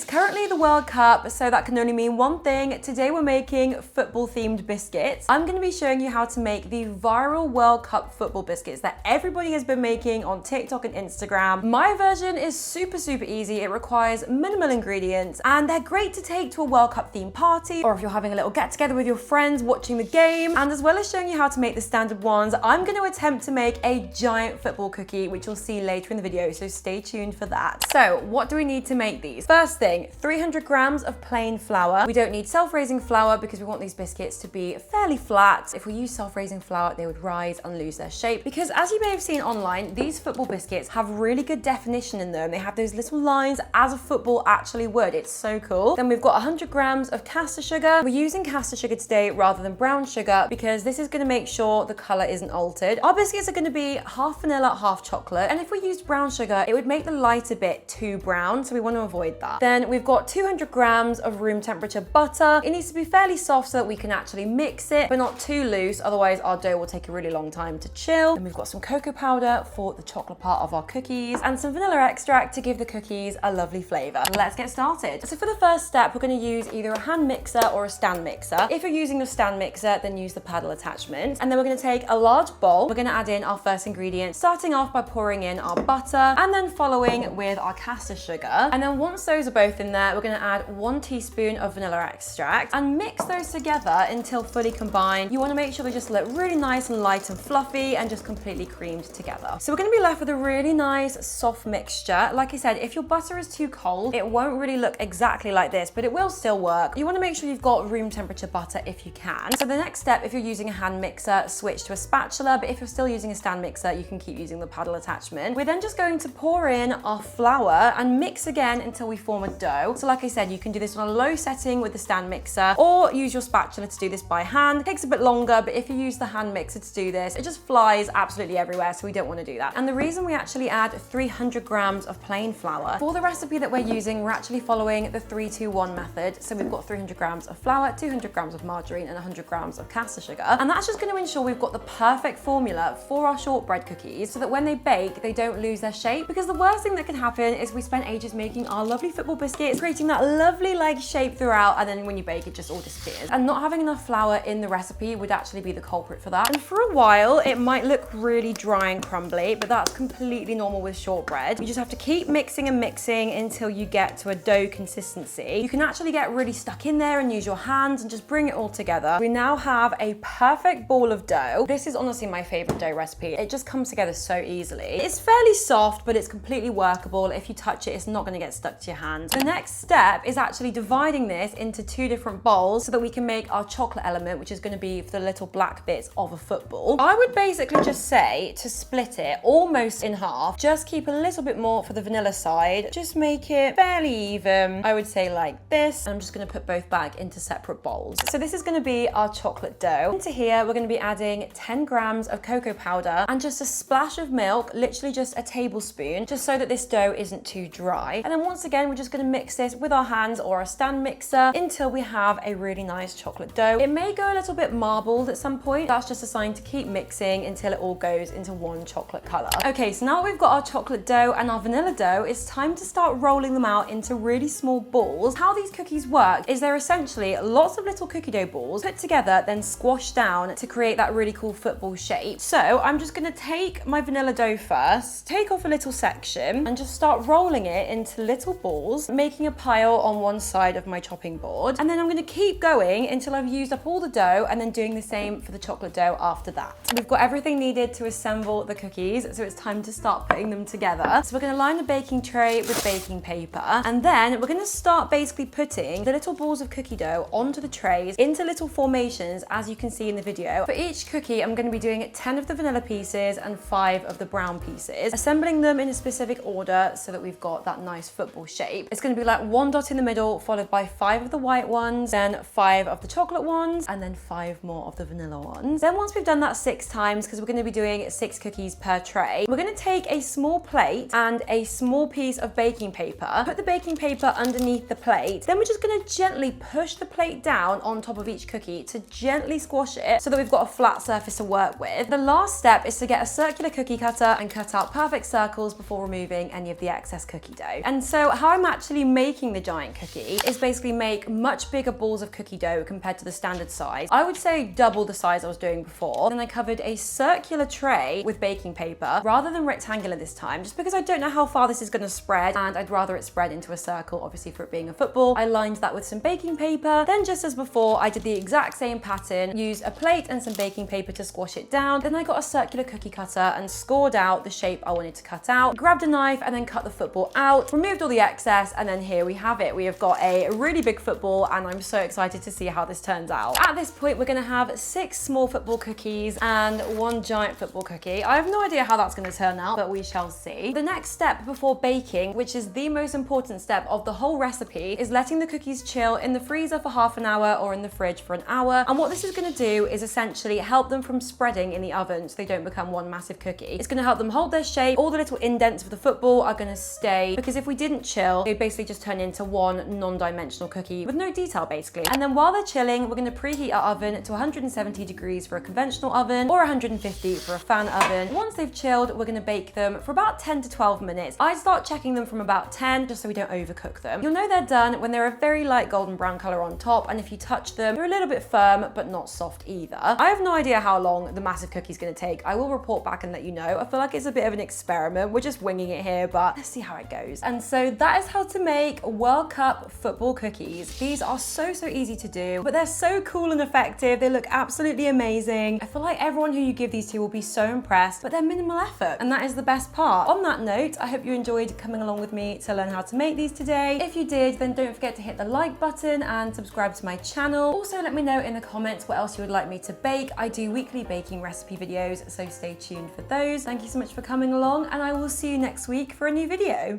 It's currently the World Cup, so that can only mean one thing. Today we're making football themed biscuits. I'm going to be showing you how to make the viral World Cup football biscuits that everybody has been making on TikTok and Instagram. My version is super easy. It requires minimal ingredients and they're great to take to a World Cup themed party, or if you're having a little get together with your friends watching the game. And as well as showing you how to make the standard ones, I'm going to attempt to make a giant football cookie, which you'll see later in the video, so stay tuned for that. So what do we need to make these? First thing, 300 grams of plain flour. We don't need self-raising flour because we want these biscuits to be fairly flat. If we use self-raising flour, they would rise and lose their shape, because as you may have seen online, these football biscuits have really good definition in them. They have those little lines as a football actually would. It's so cool. Then we've got 100 grams of caster sugar. We're using caster sugar today rather than brown sugar because this is going to make sure the color isn't altered. Our biscuits are going to be half vanilla, half chocolate, and if we used brown sugar, it would make the lighter bit too brown, so we want to avoid that. Then we've got 200 grams of room temperature butter. It needs to be fairly soft so that we can actually mix it, but not too loose, otherwise our dough will take a really long time to chill. And we've got some cocoa powder for the chocolate part of our cookies and some vanilla extract to give the cookies a lovely flavor. Let's get started. So for the first step, we're going to use either a hand mixer or a stand mixer. If you're using your stand mixer, then use the paddle attachment. And then we're going to take a large bowl. We're going to add in our first ingredient, starting off by pouring in our butter and then following with our caster sugar. And then once those are both in there, we're going to add 1 teaspoon of vanilla extract and mix those together until fully combined. You want to make sure they just look really nice and light and fluffy and just completely creamed together. So we're going to be left with a really nice soft mixture. Like I said, if your butter is too cold, it won't really look exactly like this, but it will still work. You want to make sure you've got room temperature butter if you can. So the next step, if you're using a hand mixer, switch to a spatula, but if you're still using a stand mixer, you can keep using the paddle attachment. We're then just going to pour in our flour and mix again until we form a dough. So like I said, you can do this on a low setting with the stand mixer or use your spatula to do this by hand. It takes a bit longer, but if you use the hand mixer to do this, it just flies absolutely everywhere, so we don't want to do that. And the reason we actually add 300 grams of plain flour, for the recipe that we're using, we're actually following the 3-2-1 method. So we've got 300 grams of flour, 200 grams of margarine, and 100 grams of caster sugar. And that's just going to ensure we've got the perfect formula for our shortbread cookies so that when they bake, they don't lose their shape. Because the worst thing that can happen is we spend ages making our lovely football biscuits, creating that lovely like shape throughout, and then when you bake, it just all disappears. And not having enough flour in the recipe would actually be the culprit for that. And for a while, it might look really dry and crumbly, but that's completely normal with shortbread. You just have to keep mixing and mixing until you get to a dough consistency. You can actually get really stuck in there and use your hands and just bring it all together. We now have a perfect ball of dough. This is honestly my favorite dough recipe. It just comes together so easily. It's fairly soft, but it's completely workable. If you touch it, it's not going to get stuck to your hands. The next step is actually dividing this into 2 different bowls so that we can make our chocolate element, which is going to be for the little black bits of a football. I would basically just say to split it almost in half. Just keep a little bit more for the vanilla side. Just make it fairly even. I would say like this. I'm just going to put both back into separate bowls. So this is going to be our chocolate dough. Into here, we're going to be adding 10 grams of cocoa powder and just a splash of milk, literally just a tablespoon, just so that this dough isn't too dry. And then once again, we're just going to mix this with our hands or a stand mixer until we have a really nice chocolate dough. It may go a little bit marbled at some point. That's just a sign to keep mixing until it all goes into one chocolate color. Okay, so now that we've got our chocolate dough and our vanilla dough, it's time to start rolling them out into really small balls. How these cookies work is they're essentially lots of little cookie dough balls put together, then squashed down to create that really cool football shape. So I'm just going to take my vanilla dough first, take off a little section and just start rolling it into little balls, making a pile on one side of my chopping board. And then I'm going to keep going until I've used up all the dough and then doing the same for the chocolate dough after that. We've got everything needed to assemble the cookies, so it's time to start putting them together. So we're going to line the baking tray with baking paper, and then we're going to start basically putting the little balls of cookie dough onto the trays into little formations, as you can see in the video. For each cookie, I'm going to be doing 10 of the vanilla pieces and 5 of the brown pieces, assembling them in a specific order so that we've got that nice football shape. It's going to be like 1 dot in the middle, followed by 5 of the white ones, then 5 of the chocolate ones, and then 5 more of the vanilla ones. Then once we've done that 6 times, because we're going to be doing 6 cookies per tray, we're going to take a small plate and a small piece of baking paper, put the baking paper underneath the plate, then we're just going to gently push the plate down on top of each cookie to gently squash it so that we've got a flat surface to work with. The last step is to get a circular cookie cutter and cut out perfect circles before removing any of the excess cookie dough. And so how I'm actually actually making the giant cookie is basically make much bigger balls of cookie dough compared to the standard size. I would say double the size I was doing before. Then I covered a circular tray with baking paper rather than rectangular this time, just because I don't know how far this is going to spread and I'd rather it spread into a circle, obviously for it being a football. I lined that with some baking paper. Then just as before, I did the exact same pattern, used a plate and some baking paper to squash it down. Then I got a circular cookie cutter and scored out the shape I wanted to cut out, grabbed a knife and then cut the football out, removed all the excess, and then here we have it. We have got a really big football and I'm so excited to see how this turns out. At this point, we're gonna have 6 small football cookies and 1 giant football cookie. I have no idea how that's gonna turn out, but we shall see. The next step before baking, which is the most important step of the whole recipe, is letting the cookies chill in the freezer for half an hour or in the fridge for an hour. And what this is gonna do is essentially help them from spreading in the oven so they don't become one massive cookie. It's gonna help them hold their shape. All the little indents of the football are gonna stay, because if we didn't chill, they'd basically just turn into one non-dimensional cookie with no detail basically. And then while they're chilling, we're gonna preheat our oven to 170 degrees for a conventional oven or 150 for a fan oven. Once they've chilled, we're gonna bake them for about 10 to 12 minutes. I start checking them from about 10 just so we don't overcook them. You'll know they're done when they're a very light golden brown color on top, and if you touch them, they're a little bit firm but not soft either. I have no idea how long the massive cookie's gonna take. I will report back and let you know. I feel like it's a bit of an experiment. We're just winging it here, but let's see how it goes. And so that is how to make World Cup football cookies. These are so easy to do, but they're so cool and effective. They look absolutely amazing. I feel like everyone who you give these to will be so impressed, but they're minimal effort, and that is the best part. On that note, I hope you enjoyed coming along with me to learn how to make these today. If you did, then don't forget to hit the like button and subscribe to my channel. Also, let me know in the comments what else you would like me to bake. I do weekly baking recipe videos, so stay tuned for those. Thank you so much for coming along, and I will see you next week for a new video.